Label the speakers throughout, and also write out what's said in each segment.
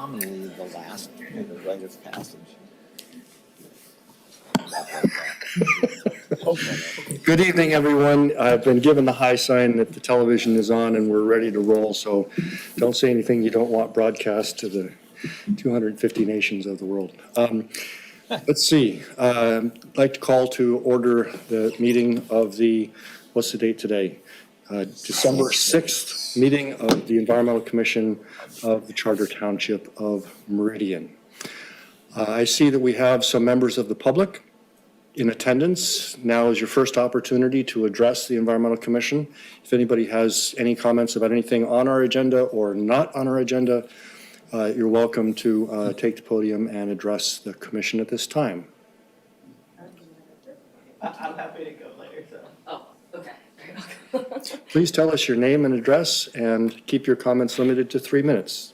Speaker 1: nominally the last in the rite of passage.
Speaker 2: Good evening, everyone. I've been given the high sign that the television is on and we're ready to roll, so don't say anything you don't want broadcast to the 250 nations of the world. Let's see. I'd like to call to order the meeting of what's the date today? December 6th meeting of the Environmental Commission of the Charter Township of Meridian. I see that we have some members of the public in attendance. Now is your first opportunity to address the Environmental Commission. If anybody has any comments about anything on our agenda or not on our agenda, you're welcome to take the podium and address the commission at this time.
Speaker 3: I'm happy to go later, so.
Speaker 4: Oh, okay.
Speaker 2: Please tell us your name and address and keep your comments limited to 3 minutes.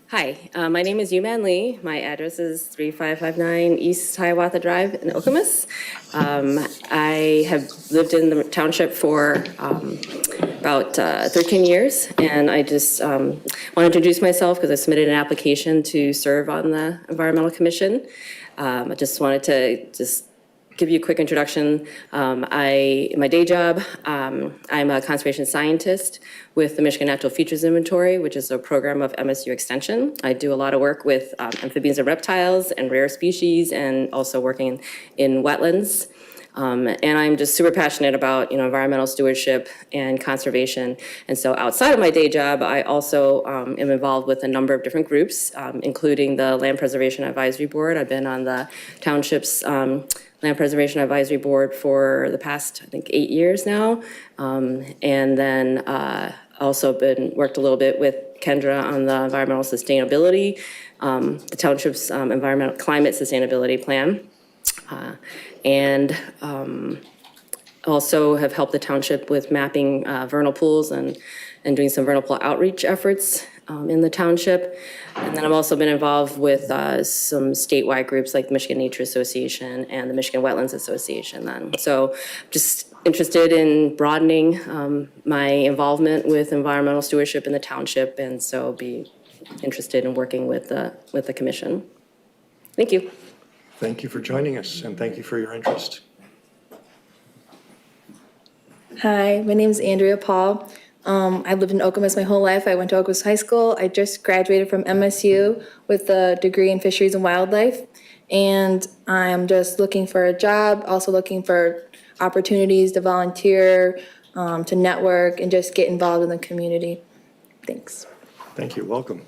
Speaker 4: Hi, my name is Yuman Lee. My address is 3559 East Hiawatha Drive in Okemos. I have lived in the township for about 13 years, and I just want to introduce myself because I submitted an application to serve on the Environmental Commission. I just wanted to give you a quick introduction. In my day job, I'm a conservation scientist with the Michigan Natural Features Inventory, which is a program of MSU Extension. I do a lot of work with amphibians and reptiles and rare species, and also working in wetlands. And I'm just super passionate about environmental stewardship and conservation. And so outside of my day job, I also am involved with a number of different groups, including the Land Preservation Advisory Board. I've been on the township's Land Preservation Advisory Board for the past, I think, 8 years now. And then also worked a little bit with Kendra on the environmental sustainability, the township's environmental climate sustainability plan. And also have helped the township with mapping vernal pools and doing some vernal pool outreach efforts in the township. And then I've also been involved with some statewide groups like the Michigan Nature Association and the Michigan Wetlands Association then. So just interested in broadening my involvement with environmental stewardship in the township, and so be interested in working with the commission. Thank you.
Speaker 2: Thank you for joining us, and thank you for your interest.
Speaker 5: Hi, my name is Andrea Paul. I've lived in Okemos my whole life. I went to Okemos High School. I just graduated from MSU with a degree in fisheries and wildlife. And I'm just looking for a job, also looking for opportunities to volunteer, to network, and just get involved in the community. Thanks.
Speaker 2: Thank you. Welcome.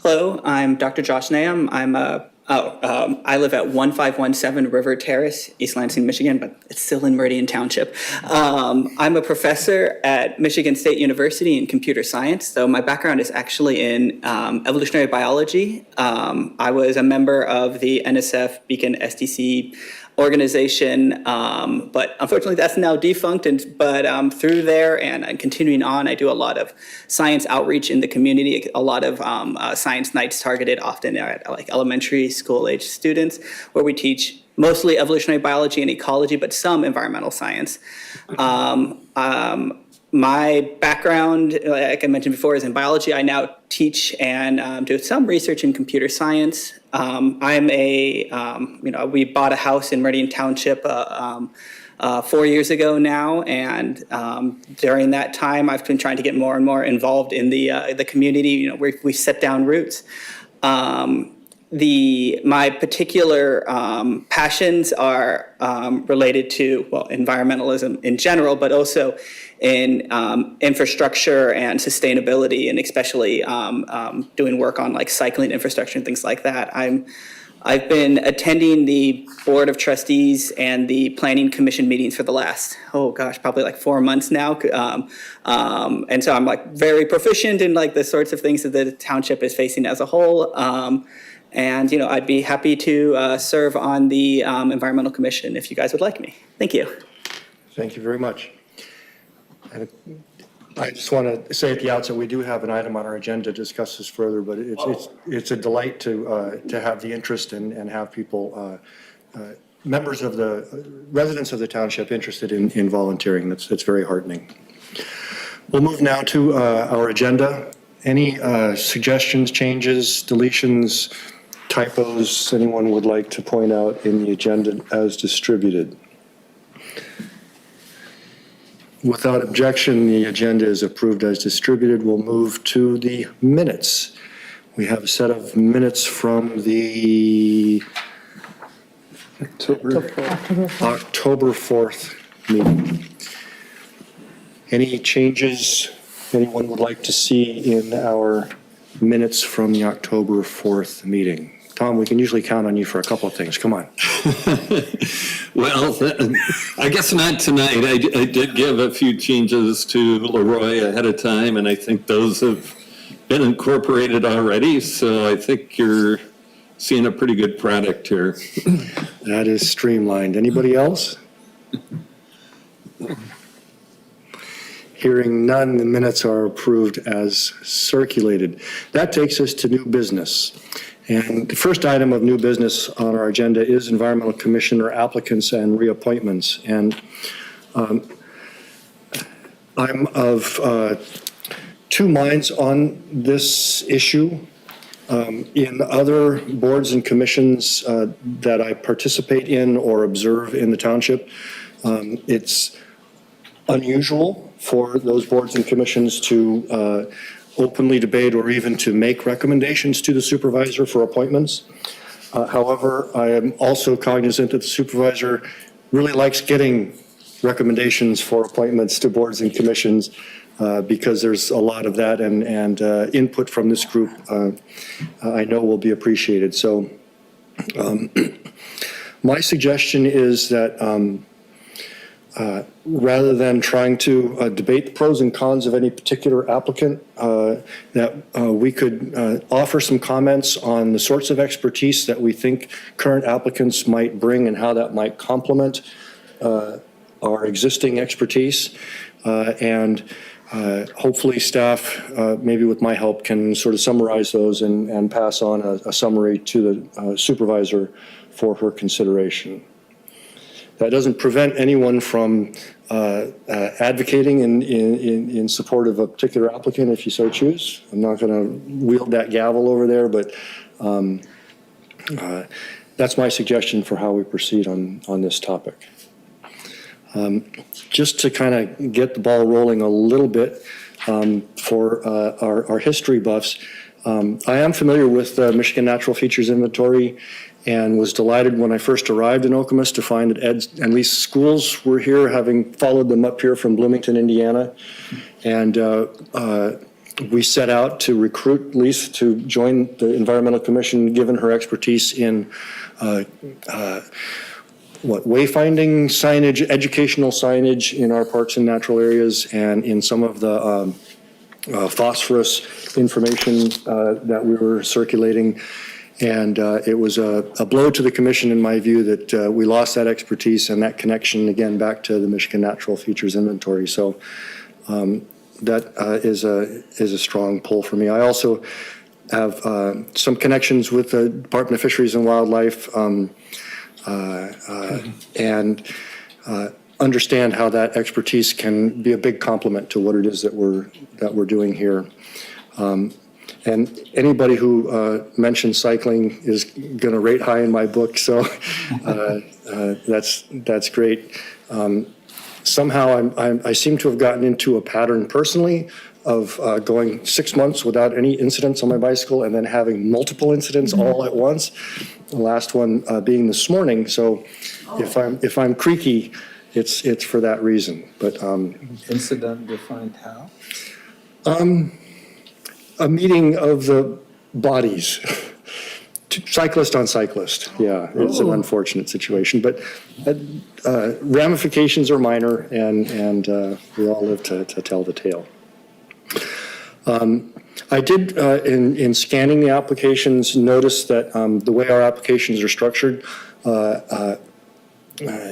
Speaker 3: Hello, I'm Dr. Josh Nahum. I live at 1517 River Terrace, East Lansing, Michigan, but it's still in Meridian Township. I'm a professor at Michigan State University in computer science. So my background is actually in evolutionary biology. I was a member of the NSF Beacon STC organization, but unfortunately that's now defunct. But through there and continuing on, I do a lot of science outreach in the community, a lot of science nights targeted often at like elementary school age students, where we teach mostly evolutionary biology and ecology, but some environmental science. My background, like I mentioned before, is in biology. I now teach and do some research in computer science. We bought a house in Meridian Township 4 years ago now, and during that time, I've been trying to get more and more involved in the community. We set down roots. My particular passions are related to, environmentalism in general, but also in infrastructure and sustainability, and especially doing work on like cycling infrastructure and things like that. I've been attending the Board of Trustees and the Planning Commission meetings for the last, probably like 4 months now. And so I'm like very proficient in like the sorts of things that the township is facing as a whole. And I'd be happy to serve on the Environmental Commission if you guys would like me. Thank you.
Speaker 2: Thank you very much. And I just want to say at the outset, we do have an item on our agenda to discuss this further, but it's a delight to have the interest and have people, members of the residents of the township interested in volunteering. That's very heartening. We'll move now to our agenda. Any suggestions, changes, deletions, typos anyone would like to point out in the agenda as distributed? Without objection, the agenda is approved as distributed. We'll move to the minutes. We have a set of minutes from the October 4th meeting. Any changes anyone would like to see in our minutes from the October 4th meeting? Tom, we can usually count on you for a couple of things. Come on.
Speaker 6: Well, I guess not tonight. I did give a few changes to Leroy ahead of time, and I think those have been incorporated already. So I think you're seeing a pretty good product here.
Speaker 2: That is streamlined. Anybody else? Hearing none, the minutes are approved as circulated. That takes us to new business. And the first item of new business on our agenda is environmental commissioner applicants and reappointments. And I'm of two minds on this issue. In other boards and commissions that I participate in or observe in the township, it's unusual for those boards and commissions to openly debate or even to make recommendations to the supervisor for appointments. However, I am also cognizant that the supervisor really likes getting recommendations for appointments to boards and commissions because there's a lot of that, and input from this group I know will be appreciated. So my suggestion is that rather than trying to debate the pros and cons of any particular applicant, that we could offer some comments on the sorts of expertise that we think current applicants might bring and how that might complement our existing expertise. And hopefully staff, maybe with my help, can sort of summarize those and pass on a summary to the supervisor for her consideration. That doesn't prevent anyone from advocating in support of a particular applicant if you so choose. I'm not going to wield that gavel over there, but that's my suggestion for how we proceed on this topic. Just to kind of get the ball rolling a little bit for our history buffs, I am familiar with the Michigan Natural Features Inventory and was delighted when I first arrived in Okemos to find that Ed's and Lee's schools were here, having followed them up here from Bloomington, Indiana. And we set out to recruit Lise to join the Environmental Commission, given her expertise in wayfinding signage, educational signage in our parks and natural areas, and in some of the phosphorus information that we were circulating. And it was a blow to the commission, in my view, that we lost that expertise and that connection again back to the Michigan Natural Features Inventory. So that is a strong pull for me. I also have some connections with the Department of Fisheries and Wildlife, and understand how that expertise can be a big complement to what it is that we're doing here. And anybody who mentions cycling is going to rate high in my book, so that's great. Somehow I seem to have gotten into a pattern personally of going 6 months without any incidents on my bicycle and then having multiple incidents all at once. The last one being this morning. So if I'm creaky, it's for that reason. But
Speaker 7: Incident defined how?
Speaker 2: A meeting of the bodies, cyclist on cyclist. Yeah, it's an unfortunate situation, but ramifications are minor, and we all live to tell the tale. I did, in scanning the applications, notice that the way our applications are structured,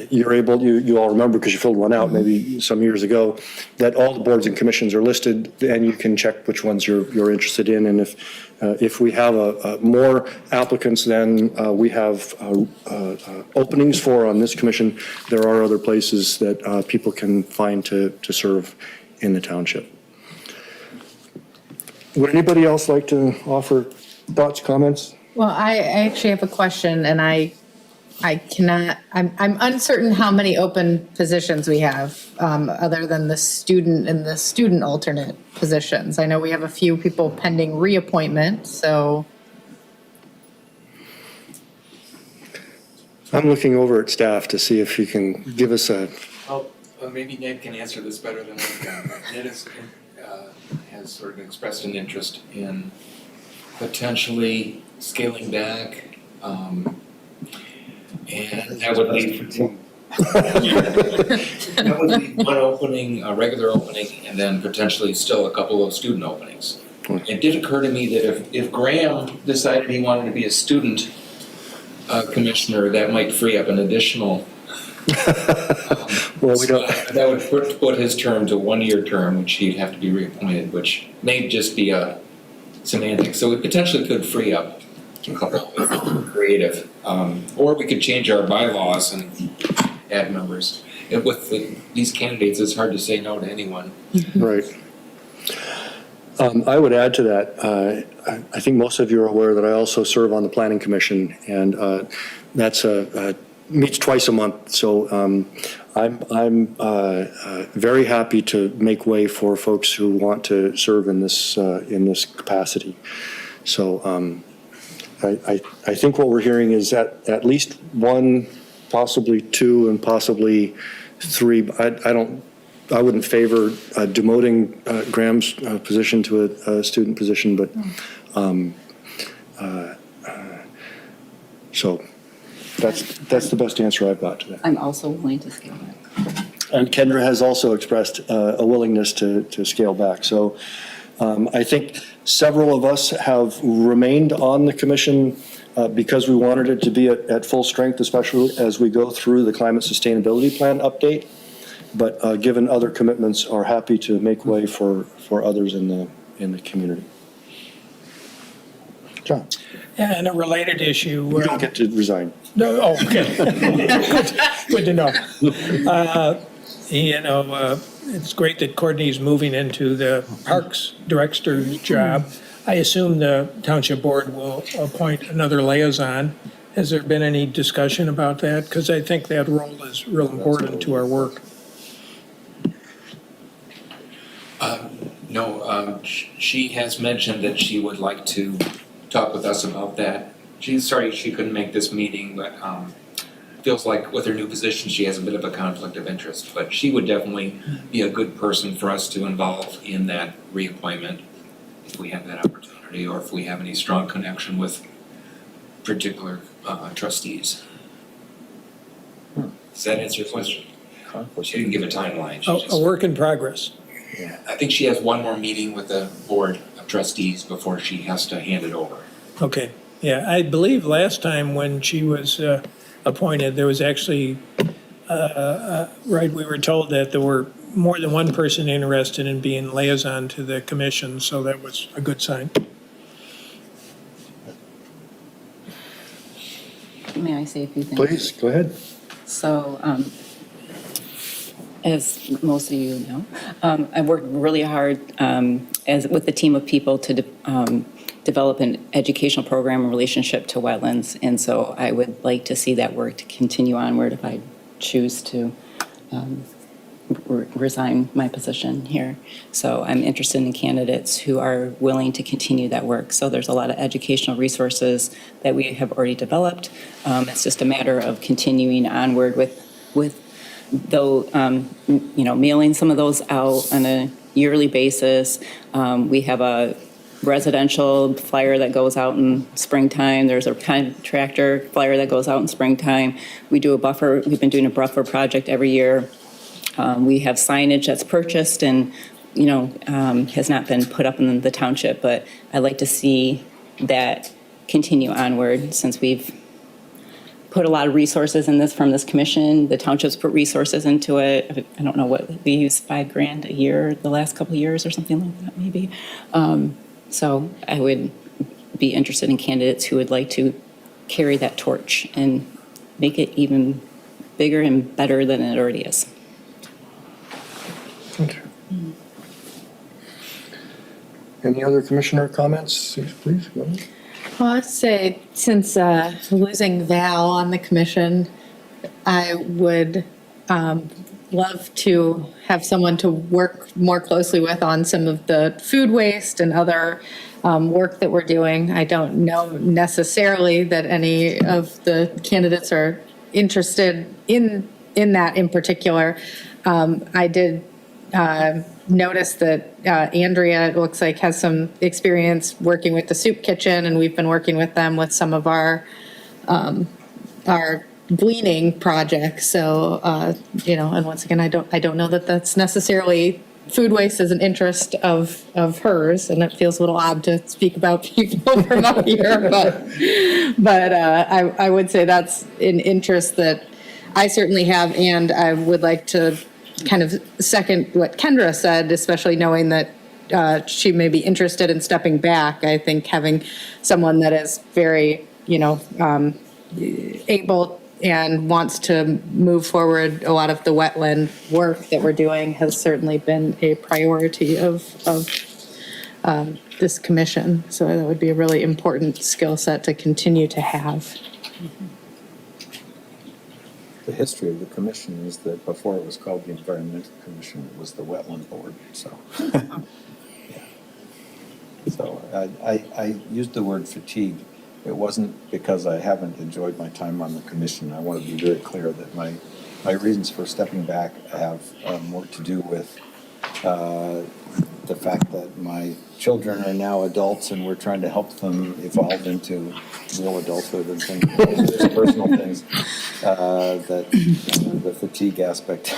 Speaker 2: you all remember because you filled one out maybe some years ago, that all the boards and commissions are listed, and you can check which ones you're interested in. And if we have more applicants than we have openings for on this commission, there are other places that people can find to serve in the township. Would anybody else like to offer thoughts, comments?
Speaker 8: Well, I actually have a question, and I cannot, I'm uncertain how many open positions we have, other than the student and the student alternate positions. I know we have a few people pending reappointment, so.
Speaker 2: I'm looking over at staff to see if you can give us a,
Speaker 9: Well, maybe Ned can answer this better than I can. Ned has sort of expressed an interest in potentially scaling back, and that would leave one opening, a regular opening, and then potentially still a couple of student openings. It did occur to me that if Graham decided he wanted to be a student commissioner, that might free up an additional.
Speaker 2: well, we don't,
Speaker 9: That would put his term to 1-year term, which he'd have to be reappointed, which may just be a semantic. So it potentially could free up a couple of creative, or we could change our bylaws and add members. And with these candidates, it's hard to say no to anyone.
Speaker 2: right. I would add to that, I think most of you are aware that I also serve on the Planning Commission, and that's meets twice a month. So I'm very happy to make way for folks who want to serve in this capacity. So I think what we're hearing is that at least one, possibly two, and possibly three. I wouldn't favor demoting Graham's position to a student position, but so that's the best answer I've got to that.
Speaker 10: I'm also willing to scale back.
Speaker 2: And Kendra has also expressed a willingness to scale back. So I think several of us have remained on the commission because we wanted it to be at full strength, especially as we go through the climate sustainability plan update. But given other commitments, are happy to make way for others in the community. John,
Speaker 11: Yeah, and a related issue.
Speaker 2: you don't get to resign.
Speaker 11: No, oh, okay. Good to know. It's great that Courtney's moving into the Parks Director's job. I assume the Township Board will appoint another liaison. Has there been any discussion about that? Because I think that role is real important to our work.
Speaker 9: No, she has mentioned that she would like to talk with us about that. She's sorry she couldn't make this meeting, but feels like with her new position, she has a bit of a conflict of interest. But she would definitely be a good person for us to involve in that reappointment if we have that opportunity, or if we have any strong connection with particular trustees. Does that answer your question? She didn't give a timeline. She
Speaker 11: A
Speaker 9: just,
Speaker 11: work in progress.
Speaker 9: I think she has one more meeting with the Board of Trustees before she has to hand it over.
Speaker 11: Okay, yeah, I believe last time when she was appointed, there was actually, we were told that there were more than one person interested in being liaison to the commission, so that was a good sign.
Speaker 10: May I say a few things?
Speaker 2: Please, go ahead.
Speaker 10: So, as most of you know, I worked really hard with a team of people to develop an educational program in relationship to wetlands, and so I would like to see that work to continue onward if I choose to resign my position here. So I'm interested in candidates who are willing to continue that work. So there's a lot of educational resources that we have already developed. It's just a matter of continuing onward with though, mailing some of those out on a yearly basis. We have a residential flyer that goes out in springtime. There's a contractor flyer that goes out in springtime. We've been doing a buffer project every year. We have signage that's purchased and, has not been put up in the township, but I'd like to see that continue onward since we've put a lot of resources in this from this commission. The townships put resources into it. I don't know what, we used $5,000 a year the last couple of years or something like that, maybe. So I would be interested in candidates who would like to carry that torch and make it even bigger and better than it already is.
Speaker 2: Any other commissioner comments? Please, go ahead.
Speaker 8: Well, I'd say since losing Val on the commission, I would love to have someone to work more closely with on some of the food waste and other work that we're doing. I don't know necessarily that any of the candidates are interested in that in particular. I did notice that Andrea, it looks like, has some experience working with the soup kitchen, and we've been working with them with some of our gleaning projects. So, and once again, I don't know that that's necessarily food waste is an interest of hers, and it feels a little odd to speak about people from up here, but I would say that's an interest that I certainly have, and I would like to kind of second what Kendra said, especially knowing that she may be interested in stepping back. I think having someone that is very, able and wants to move forward a lot of the wetland work that we're doing has certainly been a priority of this commission. So that would be a really important skill set to continue to have.
Speaker 7: The history of the commission is that before it was called the Environmental Commission, it was the Wetland Board, so. Yeah. So I used the word fatigue. It wasn't because I haven't enjoyed my time on the commission. I want to be very clear that my reasons for stepping back have more to do with the fact that my children are now adults and we're trying to help them evolve into real adulthood and things, just personal things, that the fatigue aspect.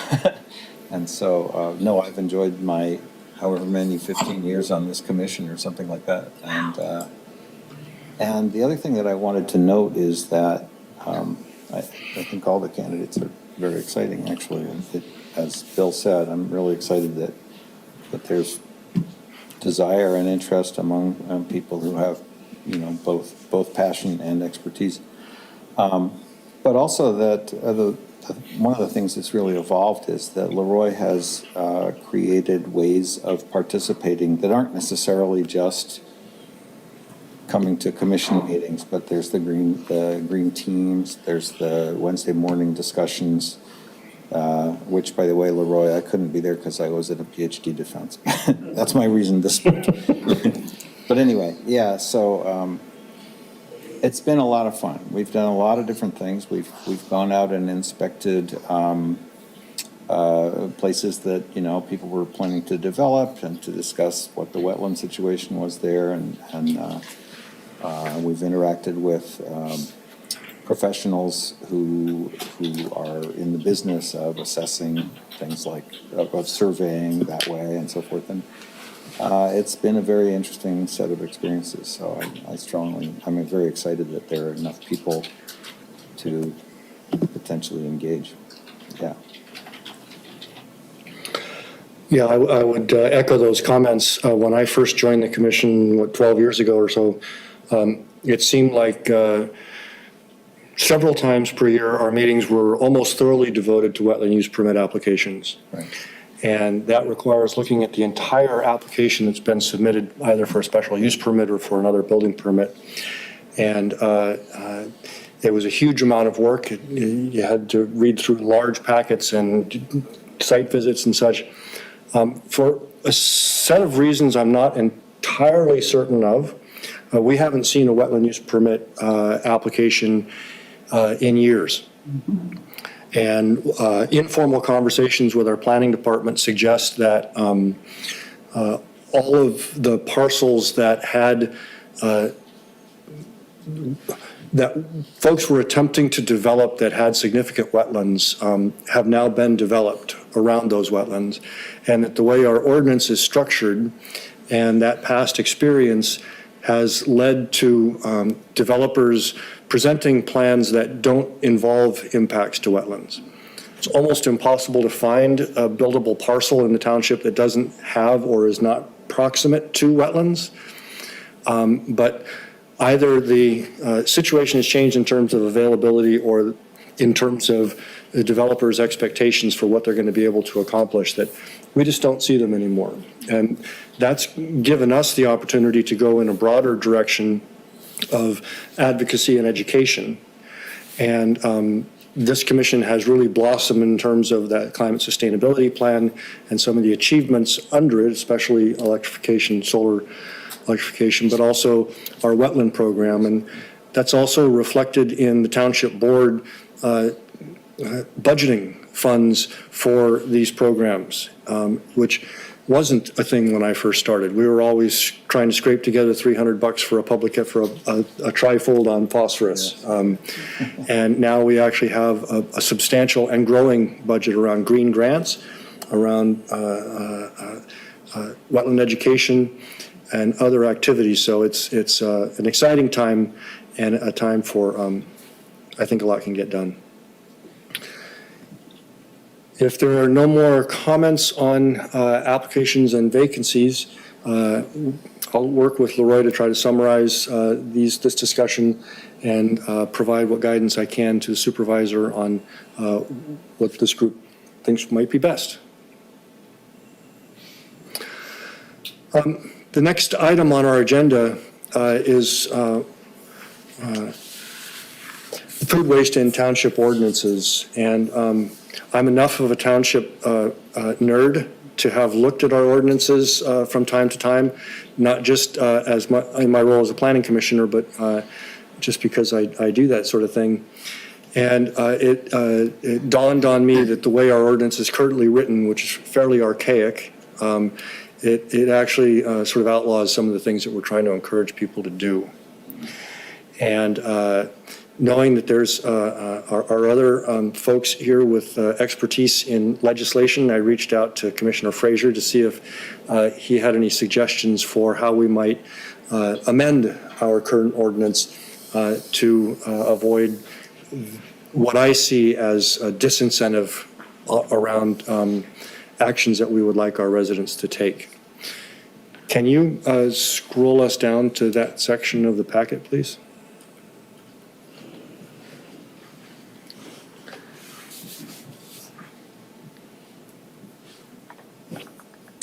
Speaker 7: And so, no, I've enjoyed my however many 15 years on this commission or something like that. And the other thing that I wanted to note is that I think all the candidates are very exciting, actually. And as Bill said, I'm really excited that there's desire and interest among people who have, both passion and expertise. But also that one of the things that's really evolved is that Leroy has created ways of participating that aren't necessarily just coming to commission meetings, but there's the green teams, there's the Wednesday morning discussions, which, by the way, Leroy, I couldn't be there because I was at a PhD defense. That's my reason this week. But anyway, yeah, so it's been a lot of fun. We've done a lot of different things. We've gone out and inspected places that, people were planning to develop and to discuss what the wetland situation was there, and we've interacted with professionals who are in the business of assessing things like of surveying that way and so forth. And it's been a very interesting set of experiences. So I'm very excited that there are enough people to potentially engage. Yeah.
Speaker 2: Yeah, I would echo those comments. When I first joined the commission, 12 years ago or so, it seemed like several times per year, our meetings were almost thoroughly devoted to wetland use permit applications.
Speaker 7: Right.
Speaker 2: And that requires looking at the entire application that's been submitted, either for a special use permit or for another building permit. And it was a huge amount of work. You had to read through large packets and site visits and such. For a set of reasons I'm not entirely certain of, we haven't seen a wetland use permit application in years. And informal conversations with our planning department suggest that all of the parcels that had that folks were attempting to develop that had significant wetlands have now been developed around those wetlands, and that the way our ordinance is structured and that past experience has led to developers presenting plans that don't involve impacts to wetlands. It's almost impossible to find a buildable parcel in the township that doesn't have or is not proximate to wetlands. But either the situation has changed in terms of availability or in terms of the developers' expectations for what they're going to be able to accomplish, that we just don't see them anymore. And that's given us the opportunity to go in a broader direction of advocacy and education. And this commission has really blossomed in terms of that climate sustainability plan and some of the achievements under it, especially electrification, solar electrification, but also our wetland program. And that's also reflected in the township board budgeting funds for these programs, which wasn't a thing when I first started. We were always trying to scrape together $300 for a trifold on phosphorus. And now we actually have a substantial and growing budget around green grants, around wetland education and other activities. So it's an exciting time and a time for, I think a lot can get done. If there are no more comments on applications and vacancies, I'll work with Leroy to try to summarize this discussion and provide what guidance I can to the supervisor on what this group thinks might be best. The next item on our agenda is food waste in township ordinances. And I'm enough of a township nerd to have looked at our ordinances from time to time, not just in my role as a planning commissioner, but just because I do that sort of thing. And it dawned on me that the way our ordinance is currently written, which is fairly archaic, it actually sort of outlaws some of the things that we're trying to encourage people to do. And knowing that there's our other folks here with expertise in legislation, I reached out to Commissioner Frazier to see if he had any suggestions for how we might amend our current ordinance to avoid what I see as a disincentive around actions that we would like our residents to take. Can you scroll us down to that section of the packet, please?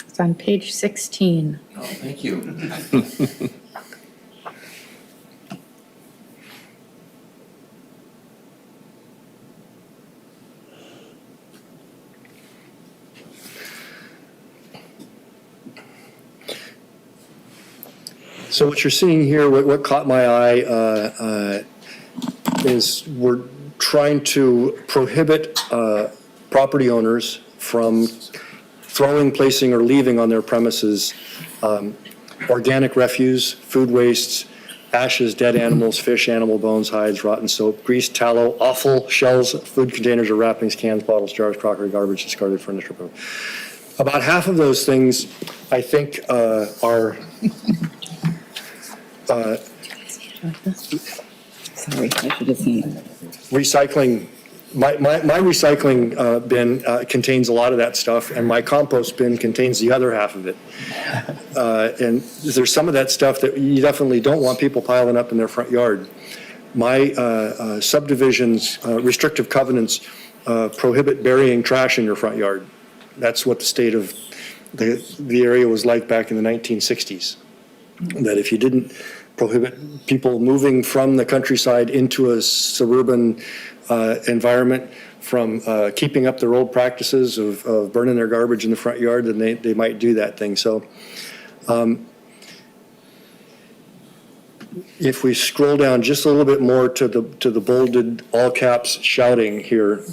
Speaker 8: It's on page 16.
Speaker 9: Oh, thank you.
Speaker 2: So what you're seeing here, what caught my eye is we're trying to prohibit property owners from throwing, placing, or leaving on their premises organic refuse, food wastes, ashes, dead animals, fish, animal bones, hides, rotten soap, grease, tallow, offal, shells, food containers or wrappings, cans, bottles, jars, crockery, garbage, discarded furniture. About half of those things, I think, are
Speaker 10: Sorry, I should have seen it.
Speaker 2: recycling. My recycling bin contains a lot of that stuff, and my compost bin contains the other half of it. And there's some of that stuff that you definitely don't want people piling up in their front yard. My subdivision's restrictive covenants prohibit burying trash in your front yard. That's what the state of the area was like back in the 1960s. That if you didn't prohibit people moving from the countryside into a suburban environment, from keeping up their old practices of burning their garbage in the front yard, then they might do that thing. So if we scroll down just a little bit more to the bolded all caps shouting here,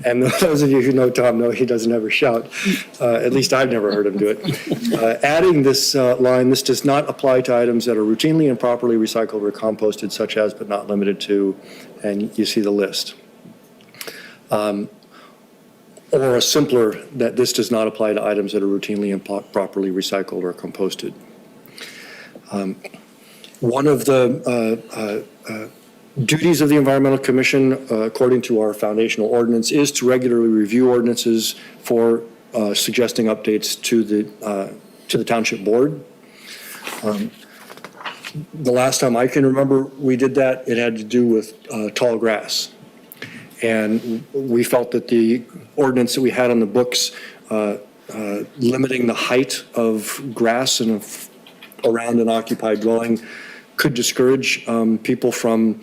Speaker 2: and those of you who know Tom know he doesn't ever shout. At least I've never heard him do it. Adding this line, this does not apply to items that are routinely and properly recycled or composted, such as but not limited to, and you see the list. Or a simpler, that this does not apply to items that are routinely and properly recycled or composted. One of the duties of the Environmental Commission, according to our foundational ordinance, is to regularly review ordinances for suggesting updates to the township board. The last time I can remember we did that, it had to do with tall grass. And we felt that the ordinance that we had on the books limiting the height of grass around an occupied dwelling could discourage people from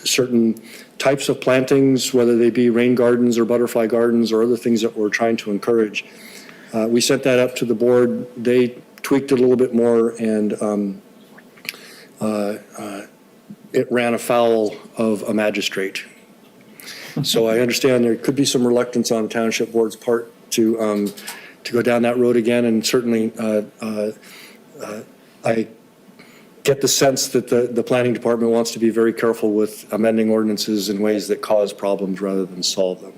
Speaker 2: certain types of plantings, whether they be rain gardens or butterfly gardens or other things that we're trying to encourage. We sent that up to the board. They tweaked it a little bit more, and it ran afoul of a magistrate. So I understand there could be some reluctance on the township board's part to go down that road again, and certainly I get the sense that the planning department wants to be very careful with amending ordinances in ways that cause problems rather than solve them.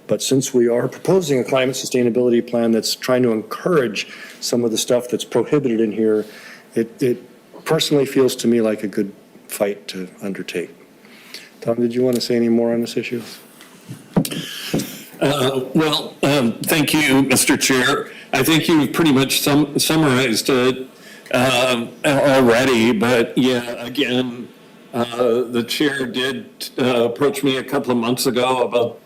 Speaker 2: But since we are proposing a climate sustainability plan that's trying to encourage some of the stuff that's prohibited in here, it personally feels to me like a good fight to undertake. Tom, did you want to say any more on this issue?
Speaker 6: Thank you, Mr. Chair. I think you've pretty much summarized it already, but yeah, again, the chair did approach me a couple of months ago about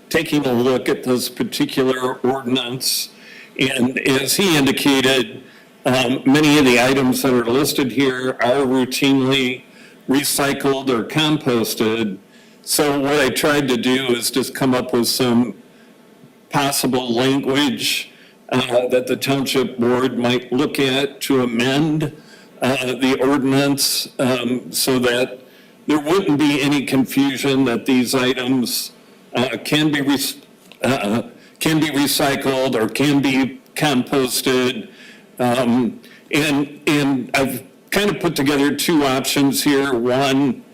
Speaker 6: taking a look at this particular ordinance. And as he indicated, many of the items that are listed here are routinely recycled or composted. So what I tried to do is just come up with some possible language that the township board might look at to amend the ordinance so that there wouldn't be any confusion that these items can be recycled or can be composted. And I've kind of put together two options here. One,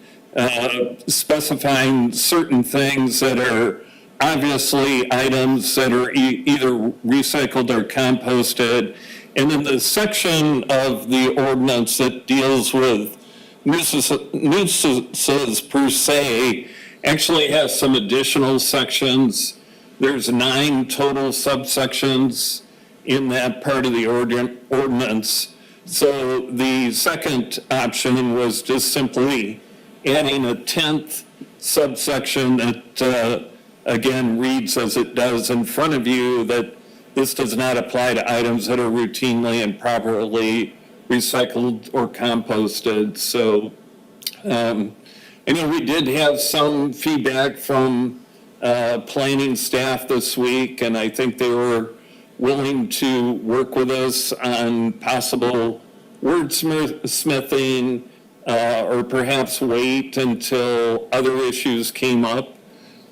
Speaker 6: specifying certain things that are obviously items that are either recycled or composted. And then the section of the ordinance that deals with nuisances per se actually has some additional sections. There's 9 total subsections in that part of the ordinance. So the second option was just simply adding a 10th subsection that again reads as it does in front of you, that this does not apply to items that are routinely and properly recycled or composted. So I know we did have some feedback from planning staff this week, and I think they were willing to work with us on possible wordsmithing or perhaps wait until other issues came up.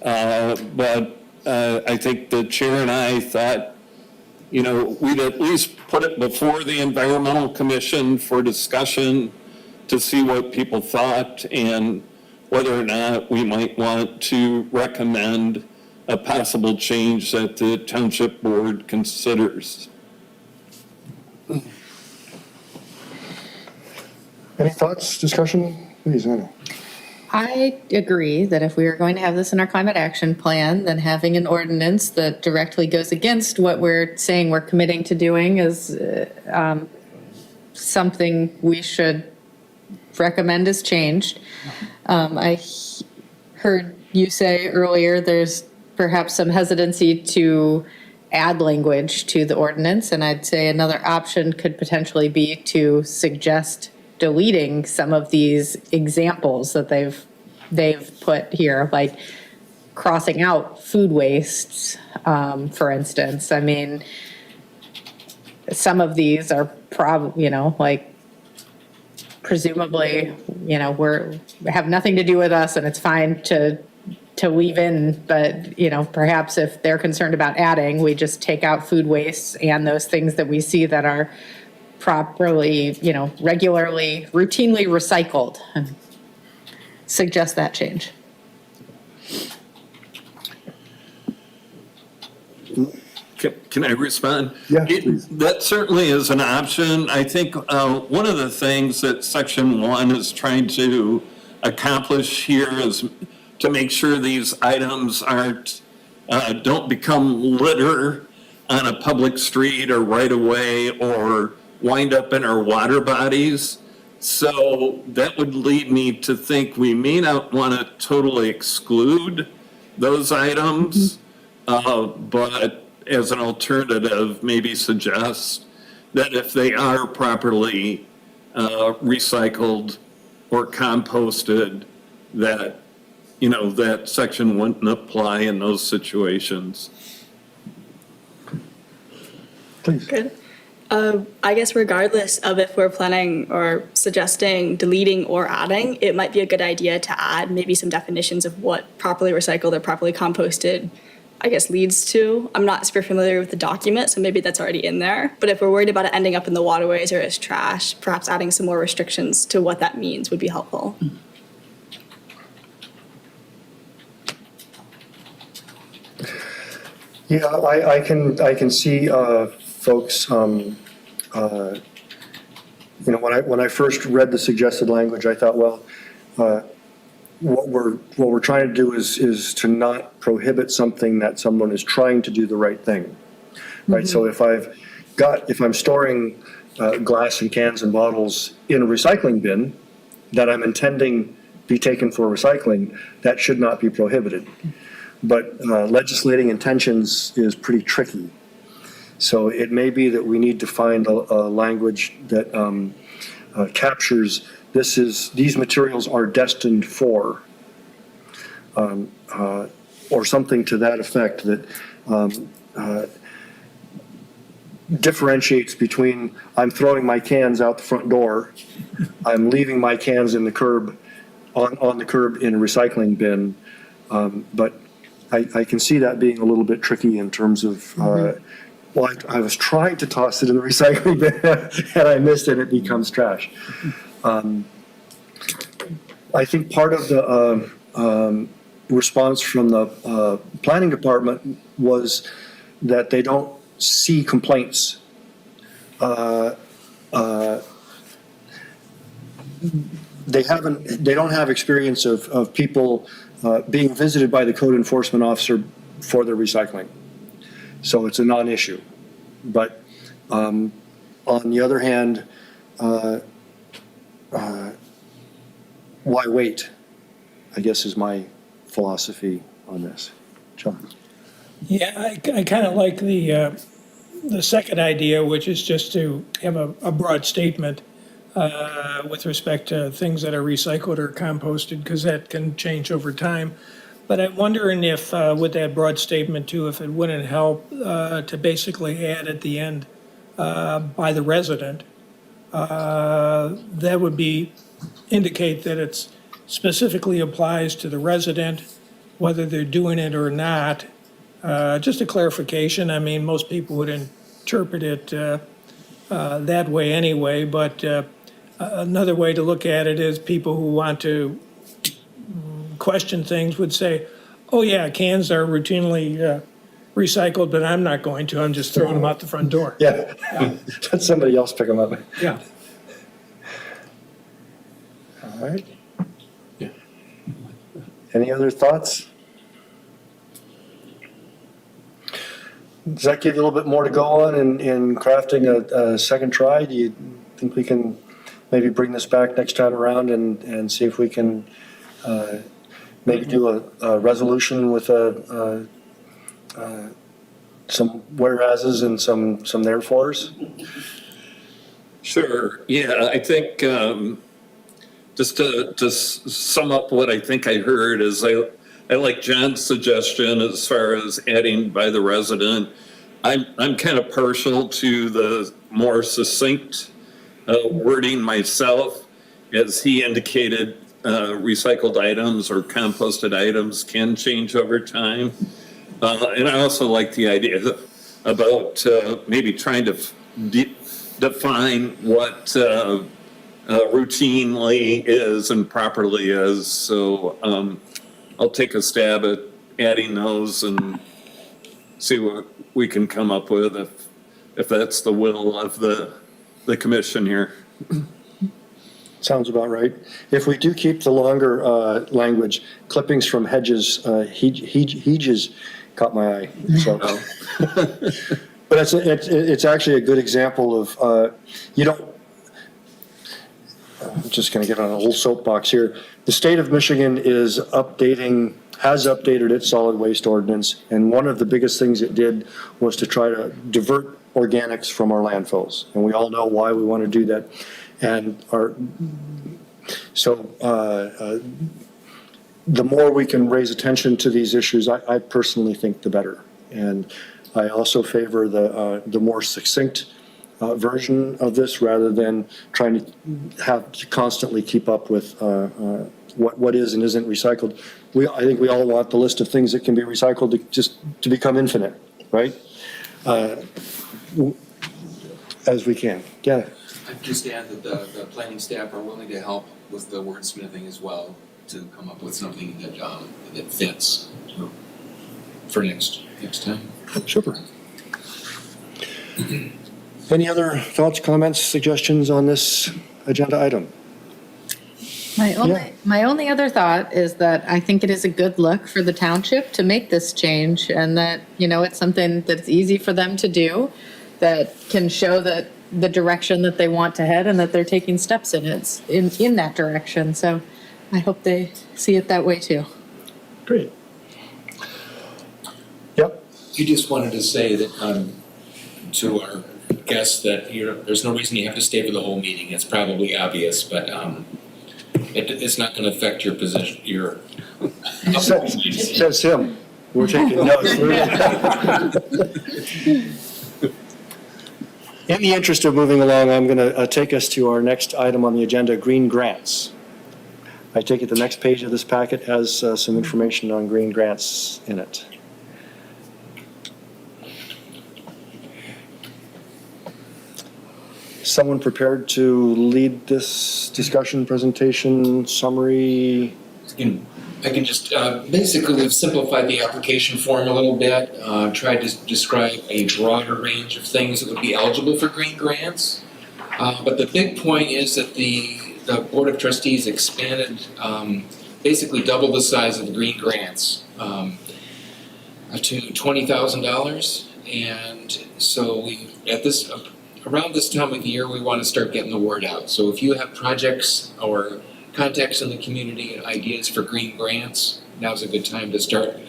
Speaker 6: But I think the chair and I thought, you know, we'd at least put it before the Environmental Commission for discussion to see what people thought and whether or not we might want to recommend a possible change that the township board considers.
Speaker 2: Any thoughts, discussion? Please, Anna.
Speaker 8: I agree that if we are going to have this in our climate action plan, then having an ordinance that directly goes against what we're saying we're committing to doing is something we should recommend as changed. I heard you say earlier there's perhaps some hesitancy to add language to the ordinance, and I'd say another option could potentially be to suggest deleting some of these examples that they've put here, like crossing out food wastes, for instance. I mean, some of these are probably, like presumably, have nothing to do with us, and it's fine to leave in, but, perhaps if they're concerned about adding, we just take out food waste and those things that we see that are properly, regularly, routinely recycled. Suggest that change.
Speaker 6: Can I respond?
Speaker 2: Yeah, please.
Speaker 6: That certainly is an option. I think one of the things that Section 1 is trying to accomplish here is to make sure these items don't become litter on a public street or right of way or wind up in our water bodies. So that would lead me to think we may not want to totally exclude those items, but as an alternative, maybe suggest that if they are properly recycled or composted, that, that section wouldn't apply in those situations.
Speaker 2: Please.
Speaker 12: Good. I guess regardless of if we're planning or suggesting deleting or adding, it might be a good idea to add maybe some definitions of what properly recycled or properly composted, I guess, leads to. I'm not super familiar with the document, so maybe that's already in there. But if we're worried about it ending up in the waterways or as trash, perhaps adding some more restrictions to what that means would be helpful.
Speaker 2: Yeah, I can see folks, when I first read the suggested language, I thought, well, what we're trying to do is to not prohibit something that someone is trying to do the right thing, right? So if I'm storing glass and cans and bottles in a recycling bin that I'm intending be taken for recycling, that should not be prohibited. But legislating intentions is pretty tricky. So it may be that we need to find a language that captures these materials are destined for, or something to that effect that differentiates between I'm throwing my cans out the front door, I'm leaving my cans in the curb, on the curb in a recycling bin, but I can see that being a little bit tricky in terms of, well, I was trying to toss it in the recycling bin and I missed it, it becomes trash. I think part of the response from the planning department was that they don't see complaints. They don't have experience of people being visited by the code enforcement officer for their recycling. So it's a non-issue. But on the other hand, why wait? I guess is my philosophy on this. John?
Speaker 11: Yeah, I kind of like the second idea, which is just to have a broad statement with respect to things that are recycled or composted, because that can change over time. But I'm wondering if, with that broad statement too, if it wouldn't help to basically add at the end, by the resident. That would indicate that it specifically applies to the resident, whether they're doing it or not. Just a clarification. I mean, most people would interpret it that way anyway, but another way to look at it is people who want to question things would say, oh yeah, cans are routinely recycled, but I'm not going to. I'm just throwing them out the front door.
Speaker 2: Yeah, let somebody else pick them up.
Speaker 11: Yeah.
Speaker 2: All right. Yeah. Any other thoughts? Does that give you a little bit more to go on in crafting a second try? Do you think we can maybe bring this back next time around and see if we can maybe do a resolution with some whereases and some therefores?
Speaker 6: Sure. Yeah, I think just to sum up what I think I heard is I like John's suggestion as far as adding by the resident. I'm kind of partial to the more succinct wording myself, as he indicated. Recycled items or composted items can change over time. And I also like the idea about maybe trying to define what routinely is and properly is. So I'll take a stab at adding those and see what we can come up with if that's the will of the commission here.
Speaker 2: Sounds about right. If we do keep the longer language, clippings from hedges, hedges caught my eye. So, but it's actually a good example of you don't. I'm just going to get on a little soapbox here. The state of Michigan has updated its solid waste ordinance, and one of the biggest things it did was to try to divert organics from our landfills. And we all know why we want to do that. And the more we can raise attention to these issues, I personally think the better. And I also favor the more succinct version of this rather than trying to have to constantly keep up with what is and isn't recycled. I think we all want the list of things that can be recycled to become infinite, right? As we can. Yeah.
Speaker 9: I'd just add that the planning staff are willing to help with the wordsmithing as well, to come up with something that fits for next time.
Speaker 2: Super. Any other thoughts, comments, suggestions on this agenda item?
Speaker 8: My only other thought is that I think it is a good look for the township to make this change, and that, it's something that's easy for them to do, that can show that the direction that they want to head and that they're taking steps in that direction. So I hope they see it that way too.
Speaker 2: Great. Yep.
Speaker 9: You just wanted to say that to our guests that there's no reason you have to stay for the whole meeting. It's probably obvious, but it's not going to affect your position.
Speaker 2: Says him. We're taking notes. In the interest of moving along, I'm going to take us to our next item on the agenda, green grants. I take it the next page of this packet has some information on green grants in it. Someone prepared to lead this discussion, presentation, summary?
Speaker 9: I can just, basically we've simplified the application form a little bit, tried to describe a broader range of things that would be eligible for green grants. But the big point is that the Board of Trustees expanded, basically double the size of the green grants to $20,000. And so around this time of year, we want to start getting the word out. So if you have projects or contacts in the community and ideas for green grants, now's a good time to start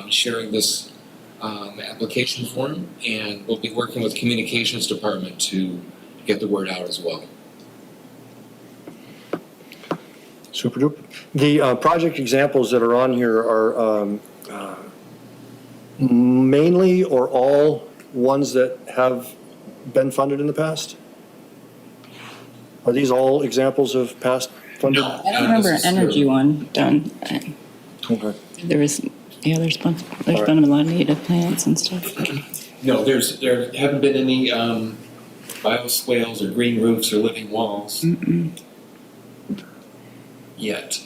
Speaker 9: sharing this application form, and we'll be working with Communications Department to get the word out as well.
Speaker 2: Super duper. The project examples that are on here are mainly or all ones that have been funded in the past? Are these all examples of past funded?
Speaker 10: I don't remember an energy one done.
Speaker 2: Okay.
Speaker 10: There's been a lot of native plants and stuff.
Speaker 9: No, there haven't been any bioswales or green roofs or living walls yet.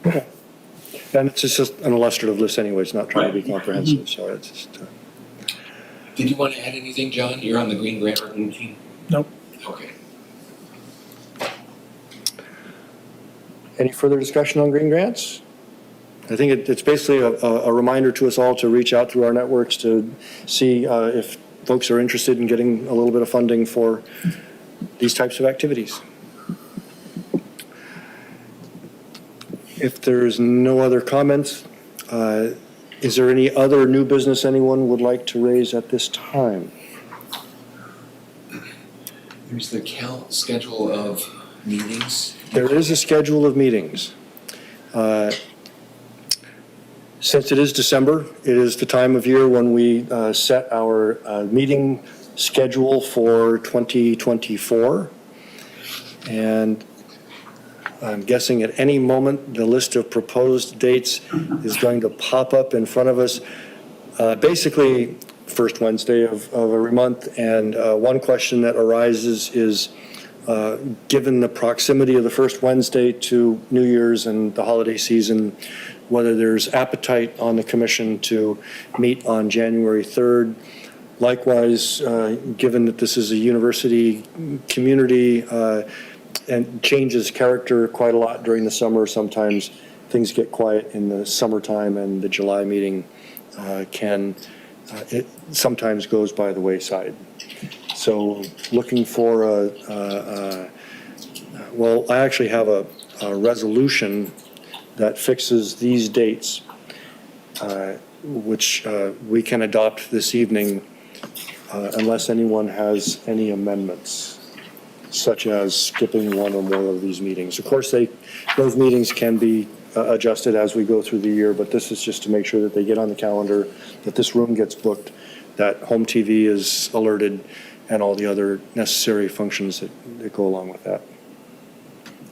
Speaker 2: Okay. And it's just an illustrative list anyway, it's not trying to be comprehensive, so it's just...
Speaker 9: Did you want to add anything, John? You're on the green grant review team?
Speaker 11: Nope.
Speaker 9: Okay.
Speaker 2: Any further discussion on green grants? I think it's basically a reminder to us all to reach out through our networks to see if folks are interested in getting a little bit of funding for these types of activities. If there's no other comments, is there any other new business anyone would like to raise at this time?
Speaker 9: There's the schedule of meetings.
Speaker 2: There is a schedule of meetings. Since it is December, it is the time of year when we set our meeting schedule for 2024. And I'm guessing at any moment, the list of proposed dates is going to pop up in front of us. Basically, first Wednesday of every month. And one question that arises is, given the proximity of the first Wednesday to New Year's and the holiday season, whether there's appetite on the commission to meet on January 3rd. Likewise, given that this is a university community and changes character quite a lot during the summer, sometimes things get quiet in the summertime, and the July meeting it sometimes goes by the wayside. So looking for Well, I actually have a resolution that fixes these dates, which we can adopt this evening unless anyone has any amendments, such as skipping one or more of these meetings. Of course, those meetings can be adjusted as we go through the year, but this is just to make sure that they get on the calendar, that this room gets booked, that home TV is alerted, and all the other necessary functions that go along with that.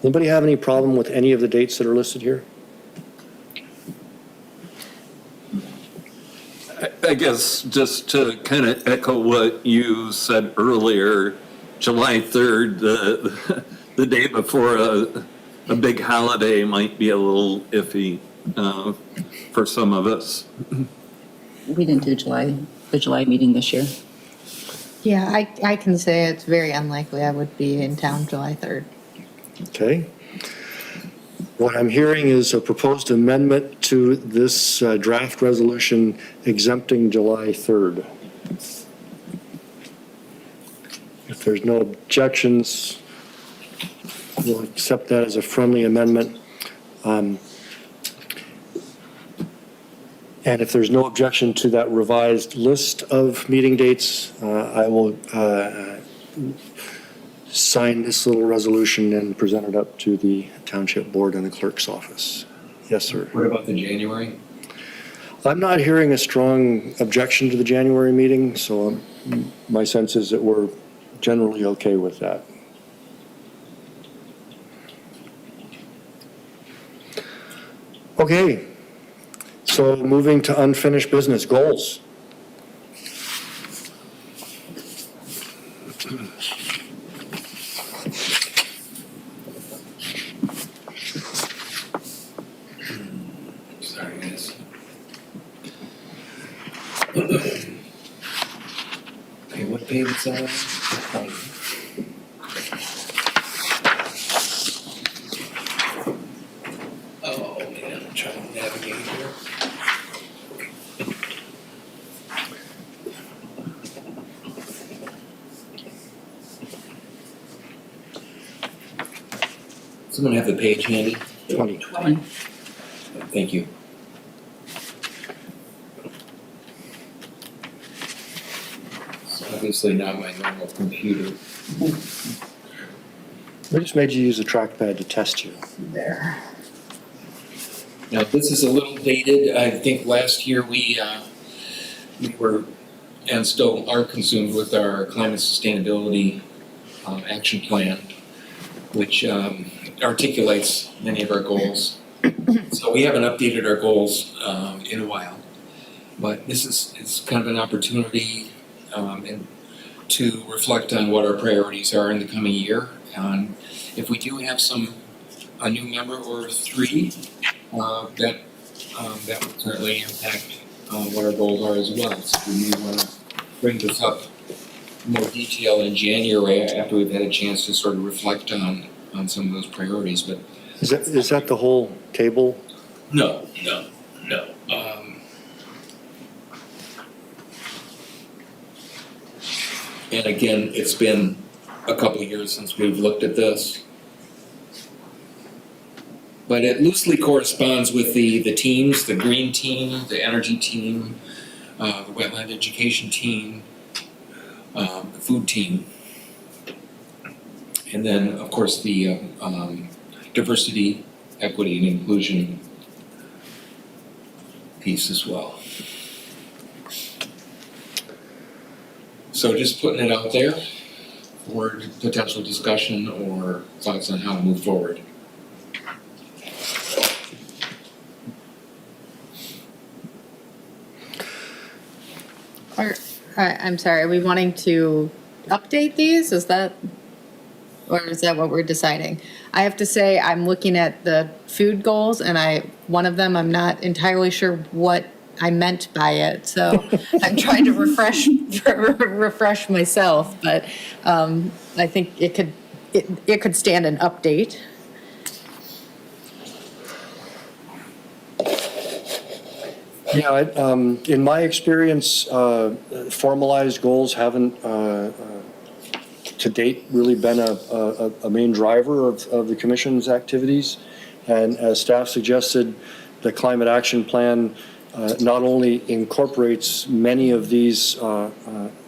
Speaker 2: Anybody have any problem with any of the dates that are listed here?
Speaker 6: I guess just to kind of echo what you said earlier, July 3rd, the day before a big holiday might be a little iffy for some of us.
Speaker 10: We didn't do the July meeting this year.
Speaker 8: Yeah, I can say it's very unlikely I would be in town July 3rd.
Speaker 2: Okay. What I'm hearing is a proposed amendment to this draft resolution exempting July 3rd. If there's no objections, we'll accept that as a friendly amendment. And if there's no objection to that revised list of meeting dates, I will sign this little resolution and present it up to the township board and the clerk's office. Yes, sir.
Speaker 9: What about the January?
Speaker 2: I'm not hearing a strong objection to the January meeting, so my sense is that we're generally okay with that. Okay, so moving to unfinished business, goals.
Speaker 9: Sorry, guys. Okay, what page is that? Oh, man, I'm trying to navigate here. Someone have the page handy?
Speaker 2: 20.
Speaker 9: Thank you. It's obviously not my normal computer.
Speaker 2: We just made you use a trackpad to test you.
Speaker 8: There.
Speaker 9: Now, this is a little dated. I think last year we were, and still are, consumed with our climate sustainability action plan, which articulates many of our goals. So we haven't updated our goals in a while, but this is kind of an opportunity and to reflect on what our priorities are in the coming year. And if we do have a new member or three, that would certainly impact what our goals are as well. So we may want to bring this up in more detail in January after we've had a chance to sort of reflect on some of those priorities. But
Speaker 2: Is that the whole table?
Speaker 9: No. And again, it's been a couple of years since we've looked at this. But it loosely corresponds with the teams, the green team, the energy team, the wetland education team, the food team. And then, of course, the diversity, equity, and inclusion piece as well. So just putting it out there for potential discussion or thoughts on how to move forward.
Speaker 8: I'm sorry, are we wanting to update these? Is that what we're deciding? I have to say, I'm looking at the food goals and one of them, I'm not entirely sure what I meant by it. So I'm trying to refresh myself, but I think it could stand an update.
Speaker 2: Yeah, in my experience, formalized goals haven't to date, really been a main driver of the commission's activities. And as staff suggested, the Climate Action Plan not only incorporates many of these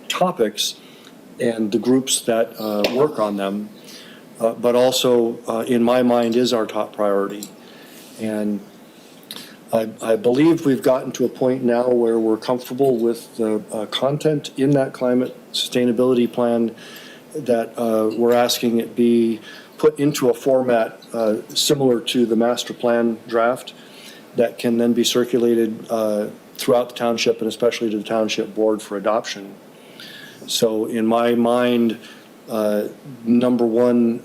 Speaker 2: topics and the groups that work on them, but also, in my mind, is our top priority. And I believe we've gotten to a point now where we're comfortable with the content in that climate sustainability plan, that we're asking it be put into a format similar to the master plan draft that can then be circulated throughout the township and especially to the township board for adoption. So in my mind, number one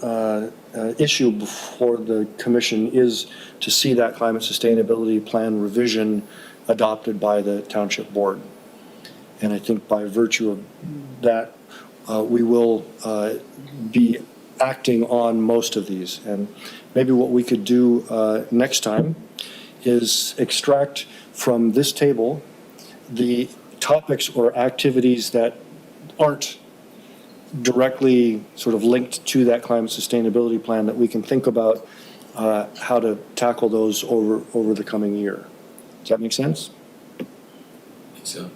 Speaker 2: issue before the commission is to see that climate sustainability plan revision adopted by the township board. And I think by virtue of that, we will be acting on most of these. And maybe what we could do next time is extract from this table the topics or activities that aren't directly sort of linked to that climate sustainability plan, that we can think about how to tackle those over the coming year. Does that make sense?
Speaker 9: I think so.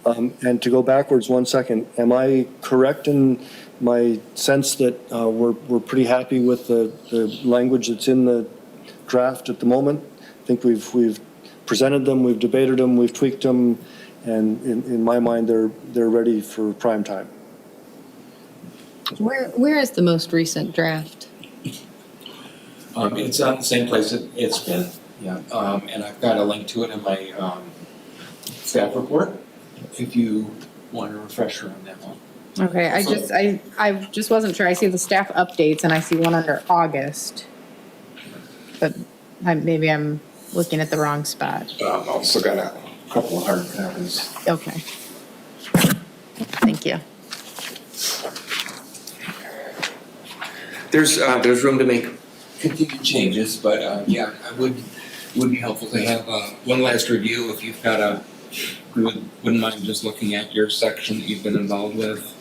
Speaker 2: And to go backwards 1 second, am I correct in my sense that we're pretty happy with the language that's in the draft at the moment? I think we've presented them, we've debated them, we've tweaked them, and in my mind, they're ready for prime time.
Speaker 8: Where is the most recent draft?
Speaker 9: It's on the same place it's been, yeah. And I've got a link to it in my staff report, if you want a refresher on that one.
Speaker 8: Okay, I just wasn't sure. I see the staff updates and I see one under August. But maybe I'm looking at the wrong spot.
Speaker 9: I've also got a couple of hard copies.
Speaker 8: Okay. Thank you.
Speaker 9: There's room to make continued changes, but yeah, I would be helpful to have one last review if you've got wouldn't mind just looking at your section that you've been involved with.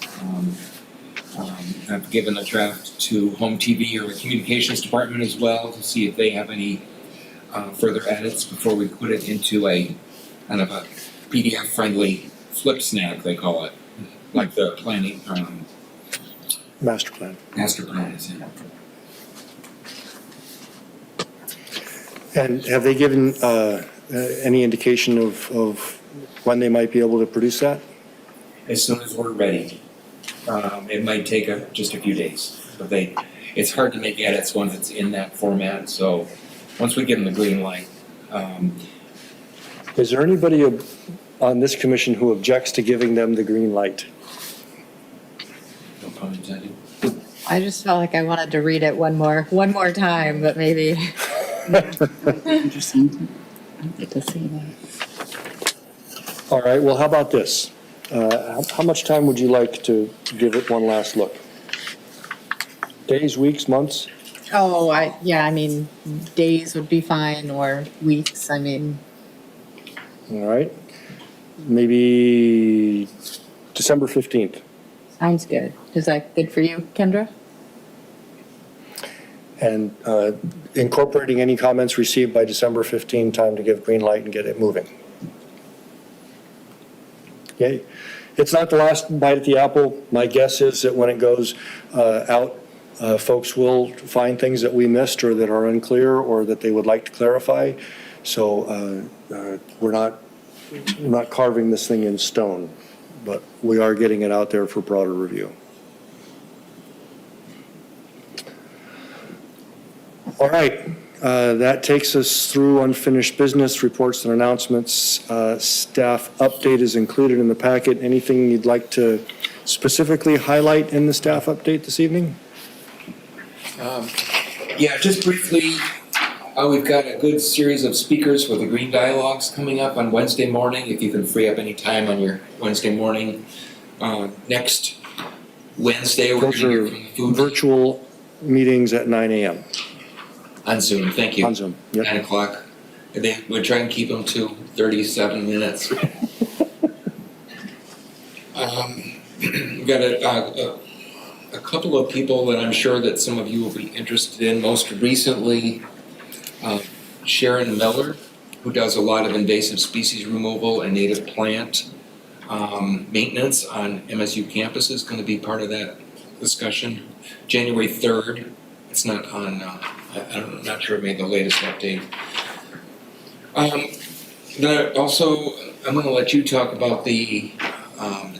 Speaker 9: I've given a draft to Home TV or the Communications Department as well to see if they have any further edits before we put it into a kind of a PDF-friendly flip snack, they call it, like the planning
Speaker 2: Master plan.
Speaker 9: master plan is in.
Speaker 2: And have they given any indication of when they might be able to produce that?
Speaker 9: As soon as we're ready. It might take just a few days, but it's hard to make edits once it's in that format, so once we give them the green light.
Speaker 2: Is there anybody on this commission who objects to giving them the green light?
Speaker 9: No pun intended.
Speaker 8: I just felt like I wanted to read it one more time, but maybe.
Speaker 10: Interesting. I get to see that.
Speaker 2: All right, well, how about this? How much time would you like to give it one last look? Days, weeks, months?
Speaker 8: Oh, I mean, days would be fine, or weeks, I mean.
Speaker 2: All right, maybe December 15th.
Speaker 8: Sounds good. Is that good for you, Kendra?
Speaker 2: And incorporating any comments received by December 15, time to give green light and get it moving. Okay, it's not the last bite at the apple. My guess is that when it goes out, folks will find things that we missed or that are unclear or that they would like to clarify. So we're not carving this thing in stone, but we are getting it out there for broader review. All right, that takes us through unfinished business, reports and announcements. Staff update is included in the packet. Anything you'd like to specifically highlight in the staff update this evening?
Speaker 9: Yeah, just briefly, we've got a good series of speakers for the Green Dialogues coming up on Wednesday morning, if you can free up any time on your Wednesday morning. Next Wednesday, we're going to hear from the food
Speaker 2: virtual meetings at 9 a.m.
Speaker 9: on Zoom. Thank you.
Speaker 2: On Zoom, yep.
Speaker 9: 9 o'clock. We're trying to keep them to 37 minutes. We've got a couple of people that I'm sure that some of you will be interested in. Most recently, Sharon Miller, who does a lot of invasive species removal and native plant maintenance on MSU campus, is going to be part of that discussion. January 3rd, it's not on, I'm not sure it made the latest update. Then also, I'm going to let you talk about the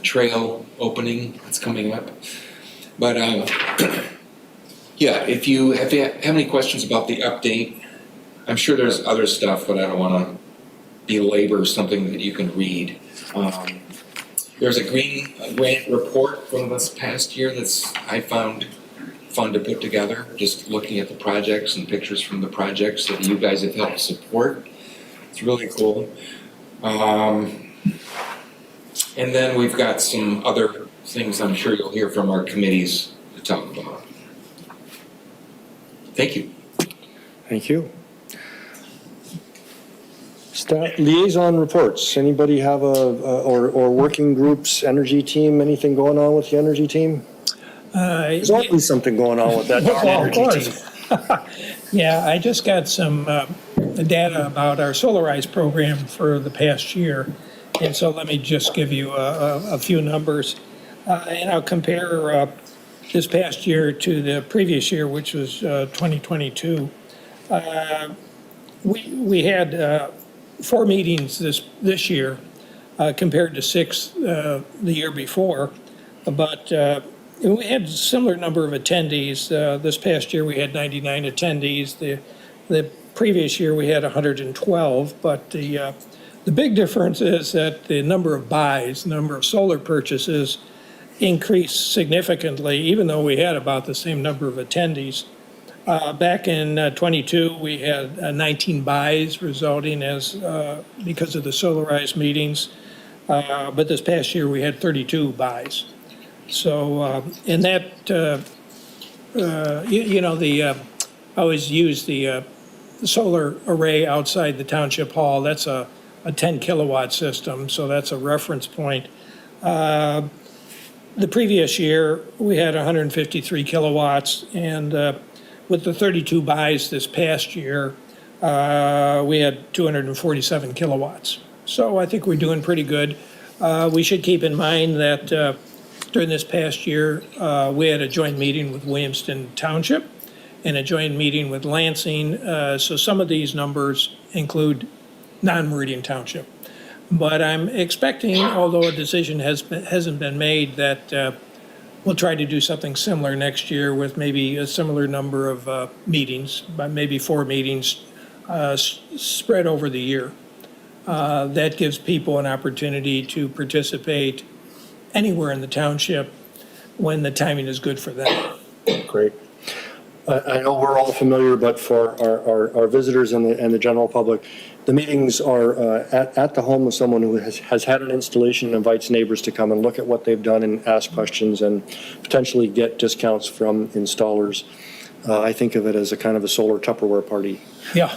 Speaker 9: trail opening that's coming up. But yeah, if you have any questions about the update, I'm sure there's other stuff, but I don't want to belabor something that you can read. There's a green grant report from this past year that's I found fun to put together, just looking at the projects and pictures from the projects that you guys have helped support. It's really cool. And then we've got some other things I'm sure you'll hear from our committees to talk about. Thank you.
Speaker 2: Thank you. Staff liaison reports. Anybody have or working groups, energy team, anything going on with the energy team? There's always something going on with that darn energy team.
Speaker 11: Yeah, I just got some data about our Solarize program for the past year. And so let me just give you a few numbers. And I'll compare this past year to the previous year, which was 2022. We had 4 meetings this year compared to 6 the year before. But we had a similar number of attendees. This past year we had 99 attendees. The previous year we had 112, but the big difference is that the number of buys, number of solar purchases increased significantly, even though we had about the same number of attendees. Back in 22, we had 19 buys resulting because of the Solarize meetings. But this past year we had 32 buys. So, and that, I always use the solar array outside the township hall. That's a 10 kilowatt system, so that's a reference point. The previous year, we had 153 kilowatts, and with the 32 buys this past year, we had 247 kilowatts. So I think we're doing pretty good. We should keep in mind that during this past year, we had a joint meeting with Williamston Township and a joint meeting with Lansing. So some of these numbers include non-Meridian Township. But I'm expecting, although a decision hasn't been made, that we'll try to do something similar next year with maybe a similar number of meetings, but maybe 4 meetings spread over the year. That gives people an opportunity to participate anywhere in the township when the timing is good for them.
Speaker 2: Great. I know we're all familiar, but for our visitors and the general public, the meetings are at the home of someone who has had an installation and invites neighbors to come and look at what they've done and ask questions and potentially get discounts from installers. I think of it as a kind of a solar Tupperware party.
Speaker 11: Yeah.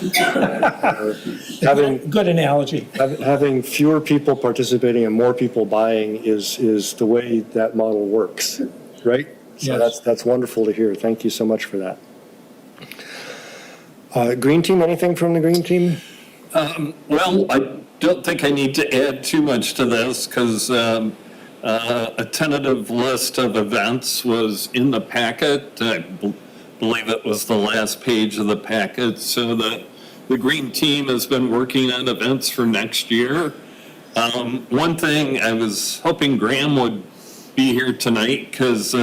Speaker 2: Having
Speaker 11: Good analogy.
Speaker 2: having fewer people participating and more people buying is the way that model works, right? So
Speaker 11: Yes.
Speaker 2: that's wonderful to hear. Thank you so much for that. Green team, anything from the green team?
Speaker 6: Well, I don't think I need to add too much to this because a tentative list of events was in the packet. I believe it was the last page of the packet. So the green team has been working on events for next year. One thing, I was hoping Graham would be here tonight because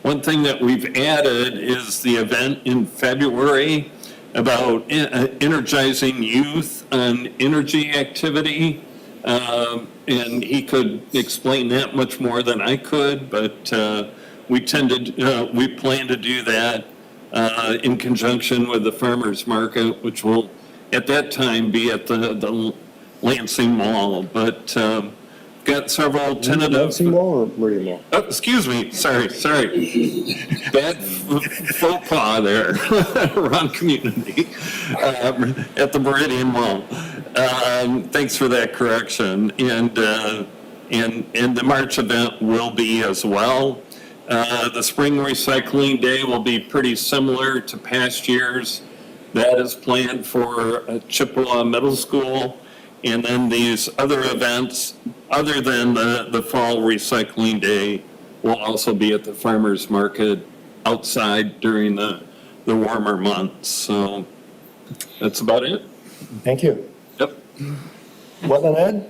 Speaker 6: one thing that we've added is the event in February about energizing youth on energy activity. And he could explain that much more than I could, but we plan to do that in conjunction with the farmers market, which will at that time be at the Lansing Mall. But got several tentative.
Speaker 2: Lansing Mall or Meridian Mall?
Speaker 6: Oh, excuse me, sorry. Bad faux pas there, wrong community, at the Meridian Mall. Thanks for that correction. And and the March event will be as well. The Spring Recycling Day will be pretty similar to past years. That is planned for Chippewa Middle School. And then these other events, other than the Fall Recycling Day, will also be at the farmer's market outside during the warmer months. So that's about it.
Speaker 2: Thank you.
Speaker 6: Yep.
Speaker 2: Wetland Ed?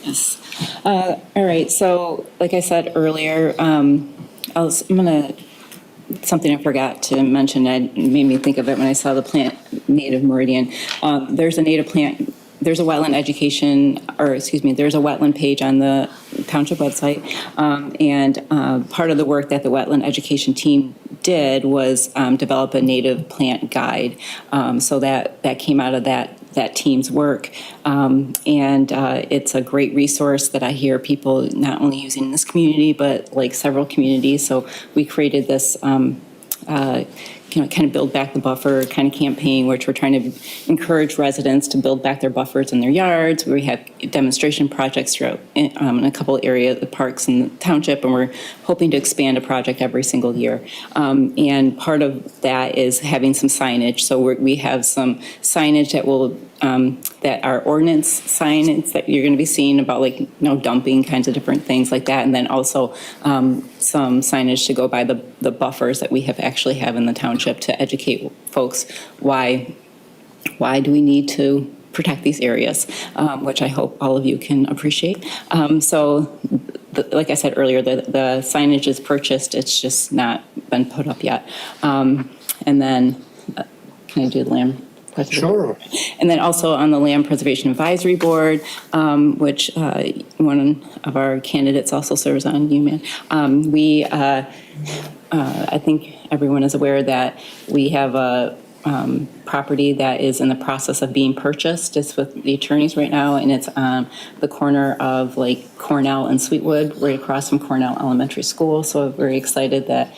Speaker 10: Yes. All right, so like I said earlier, something I forgot to mention, it made me think of it when I saw the plant native Meridian. There's a there's a wetland there's a wetland page on the township website. And part of the work that the wetland education team did was develop a native plant guide. So that came out of that team's work. And it's a great resource that I hear people not only using in this community, but like several communities. So we created this kind of build back the buffer kind of campaign, which we're trying to encourage residents to build back their buffers in their yards. We have demonstration projects throughout in a couple of areas, the parks in the township, and we're hoping to expand a project every single year. And part of that is having some signage. So we have some signage that will that are ordinance signage that you're going to be seeing about dumping kinds of different things like that, and then also some signage to go by the buffers that we actually have in the township to educate folks why do we need to protect these areas, which I hope all of you can appreciate. Like I said earlier, the signage is purchased, it's just not been put up yet. And then, can I do the land?
Speaker 2: Sure.
Speaker 10: And then also on the Land Preservation Advisory Board, which one of our candidates also serves on, UMAN. I think everyone is aware that we have a property that is in the process of being purchased. It's with the attorneys right now, and it's on the corner of Cornell and Sweetwood, right across from Cornell Elementary School. So I'm very excited that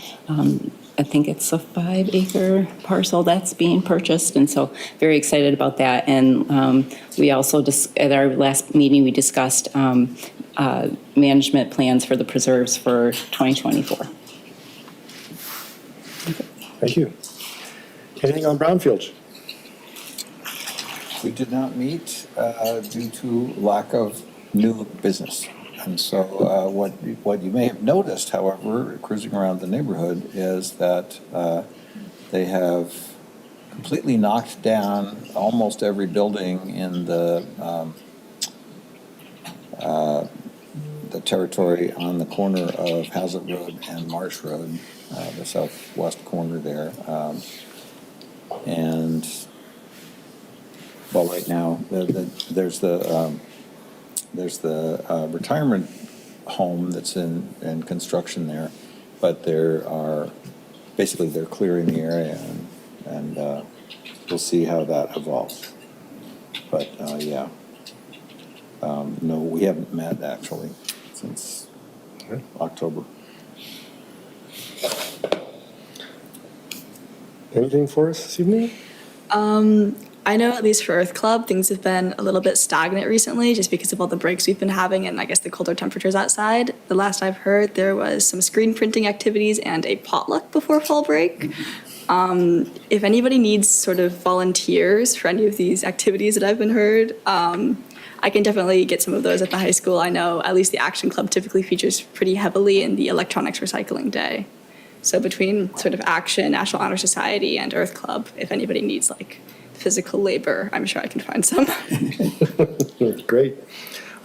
Speaker 10: I think it's a 5-acre parcel that's being purchased, and so very excited about that. And we also, at our last meeting, we discussed management plans for the preserves for 2024.
Speaker 2: Thank you. Anything on brownfields?
Speaker 7: We did not meet due to lack of new business. And so what you may have noticed, however, cruising around the neighborhood, is that they have completely knocked down almost every building in the territory on the corner of Hazlitt Road and Marsh Road, the southwest corner there. And, well, right now, there's the retirement home that's in construction there, but they're clearing the area, and we'll see how that evolves. But no, we haven't met actually since October.
Speaker 2: Anything for us this evening?
Speaker 12: I know at least for Earth Club, things have been a little bit stagnant recently just because of all the breaks we've been having and I guess the colder temperatures outside. The last I've heard, there was some screen printing activities and a potluck before fall break. If anybody needs sort of volunteers for any of these activities that I've been heard, I can definitely get some of those at the high school. I know at least the Action Club typically features pretty heavily in the Electronics Recycling Day. So between sort of Action, National Honor Society, and Earth Club, if anybody needs physical labor, I'm sure I can find some.
Speaker 2: Great.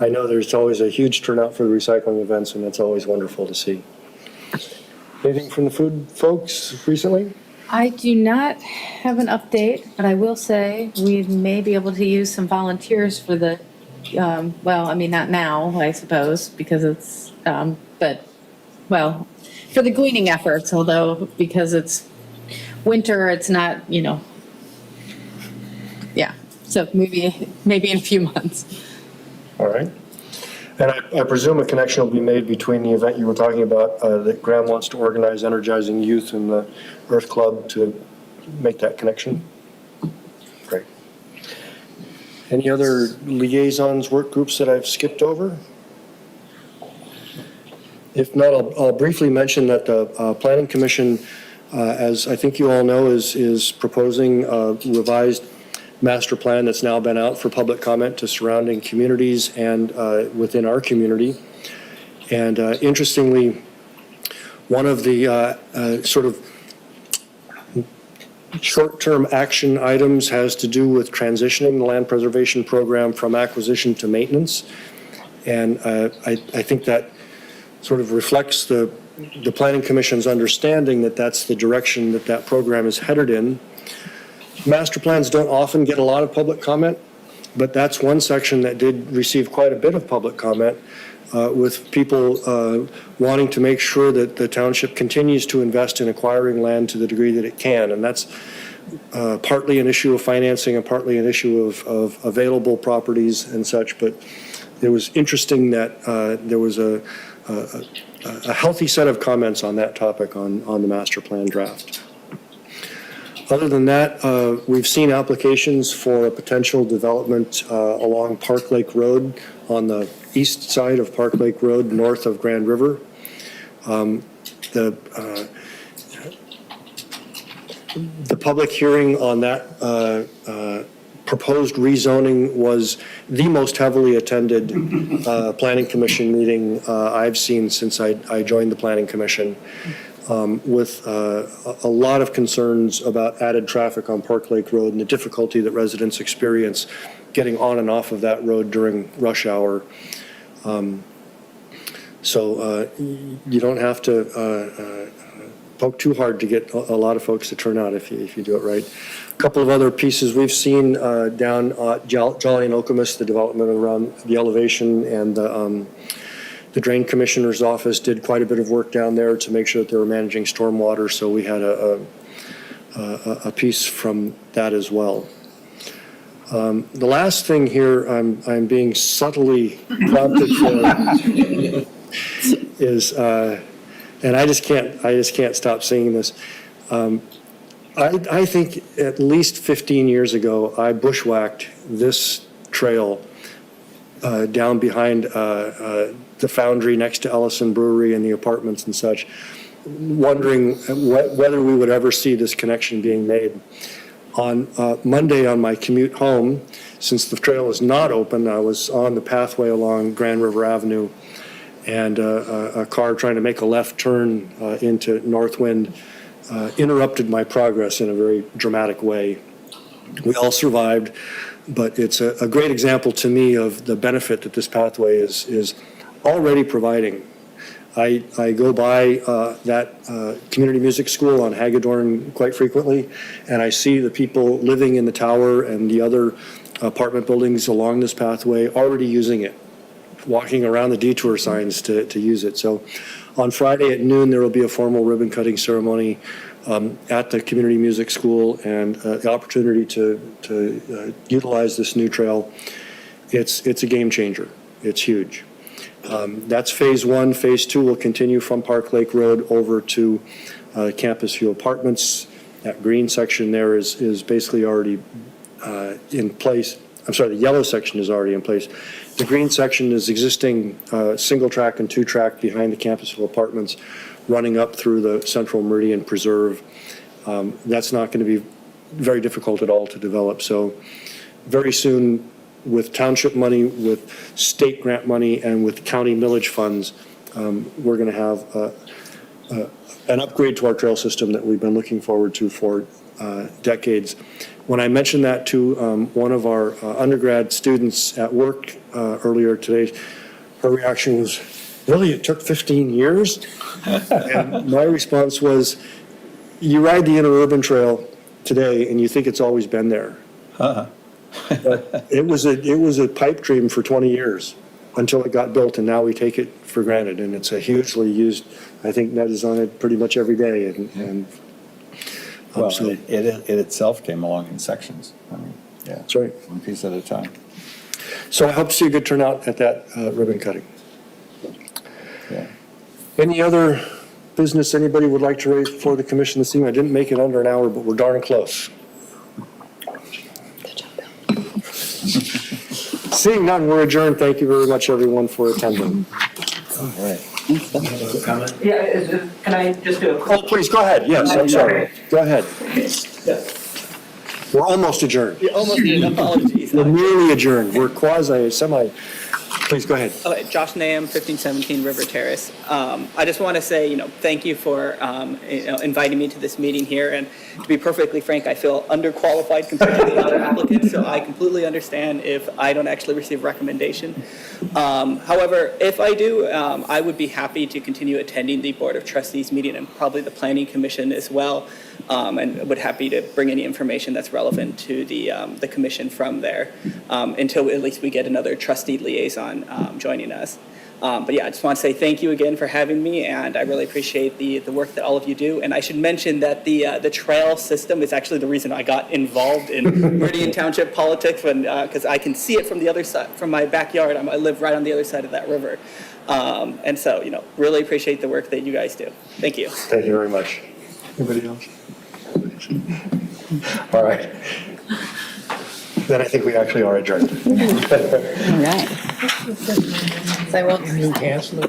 Speaker 2: I know there's always a huge turnout for the recycling events, and that's always wonderful to see. Anything from the food folks recently?
Speaker 8: I do not have an update, but I will say we may be able to use some volunteers for the, not now, I suppose, because it's, for the gleaning efforts, although because it's winter, it's not, so maybe in a few months.
Speaker 2: All right. And I presume a connection will be made between the event you were talking about, that Graham wants to organize energizing youth and the Earth Club to make that connection. Great. Any other liaisons, work groups that I've skipped over? If not, I'll briefly mention that the Planning Commission, as I think you all know, is proposing a revised master plan that's now been out for public comment to surrounding communities and within our community. And interestingly, one of the sort of short-term action items has to do with transitioning the land preservation program from acquisition to maintenance. And I think that sort of reflects the Planning Commission's understanding that that's the direction that that program is headed in. Master plans don't often get a lot of public comment, but that's one section that did receive quite a bit of public comment with people wanting to make sure that the township continues to invest in acquiring land to the degree that it can. And that's partly an issue of financing and partly an issue of available properties and such. But it was interesting that there was a healthy set of comments on that topic on the master plan draft. Other than that, we've seen applications for a potential development along Park Lake Road on the east side of Park Lake Road, north of Grand River. The public hearing on that proposed rezoning was the most heavily attended Planning Commission meeting I've seen since I joined the Planning Commission, with a lot of concerns about added traffic on Park Lake Road and the difficulty that residents experience getting on and off of that road during rush hour. So you don't have to poke too hard to get a lot of folks to turn out if you do it right. A couple of other pieces we've seen down Jolly and Okemos, the development around the elevation, and the Drain Commissioner's office did quite a bit of work down there to make sure that they were managing stormwater, so we had a piece from that as well. The last thing here I'm being subtly prompted for is, and I just can't stop seeing this. I think at least 15 years ago, I bushwhacked this trail down behind the foundry next to Ellison Brewery and the apartments and such, wondering whether we would ever see this connection being made. On Monday on my commute home, since the trail is not open, I was on the pathway along Grand River Avenue, and a car trying to make a left turn into Northwind interrupted my progress in a very dramatic way. We all survived, but it's a great example to me of the benefit that this pathway is already providing. I go by that community music school on Hagedorn quite frequently, and I see the people living in the tower and the other apartment buildings along this pathway already using it, walking around the detour signs to use it. So on Friday at noon, there will be a formal ribbon cutting ceremony at the community music school, and the opportunity to utilize this new trail. It's a game changer. It's huge. That's phase one. Phase two will continue from Park Lake Road over to Campus View Apartments. That green section there is basically already in place. I'm sorry, the yellow section is already in place. The green section is existing single track and two track behind the Campus View Apartments, running up through the Central Meridian Preserve. That's not going to be very difficult at all to develop. So very soon, with township money, with state grant money, and with county millage funds, we're going to have an upgrade to our trail system that we've been looking forward to for decades. When I mentioned that to one of our undergrad students at work earlier today, her reaction was, "Really, it took 15 years?" And my response was, you ride the interurban trail today and you think it's always been there. But it was a pipe dream for 20 years until it got built, and now we take it for granted, and it's a hugely used. I think Ned is on it pretty much every day, and
Speaker 7: Well,
Speaker 2: so
Speaker 7: it itself came along in sections. I mean, yeah,
Speaker 2: that's right.
Speaker 7: one piece at a time.
Speaker 2: So I hope to see a good turnout at that ribbon cutting.
Speaker 7: Yeah.
Speaker 2: Any other business anybody would like to raise before the commission this evening? I didn't make it under an hour, but we're darn close. Seeing none, we're adjourned. Thank you very much, everyone, for attending.
Speaker 7: All right.
Speaker 3: Yeah, can I just do a quick?
Speaker 2: Oh, please, go ahead. Yes, I'm sorry. Go ahead. We're almost adjourned.
Speaker 3: Almost did, apologies.
Speaker 2: We're nearly adjourned. We're semi. Please, go ahead.
Speaker 3: Okay, Josh Nahum, 1517 River Terrace. I just want to say, thank you for, inviting me to this meeting here. And to be perfectly frank, I feel underqualified compared to the other applicants, so I completely understand if I don't actually receive a recommendation. However, if I do, I would be happy to continue attending the Board of Trustees meeting and probably the Planning Commission as well, and would happy to bring any information that's relevant to the commission from there, until at least we get another trustee liaison joining us. But yeah, I just want to say thank you again for having me, and I really appreciate the work that all of you do. And I should mention that the trail system is actually the reason I got involved in Meridian Township politics, because I can see it from the other side, from my backyard. I live right on the other side of that river. And so, really appreciate the work that you guys do. Thank you.
Speaker 2: Thank you very much. Anybody else? All right. Then I think we actually are adjourned.
Speaker 10: All right.
Speaker 8: So I will
Speaker 11: New Chancellor.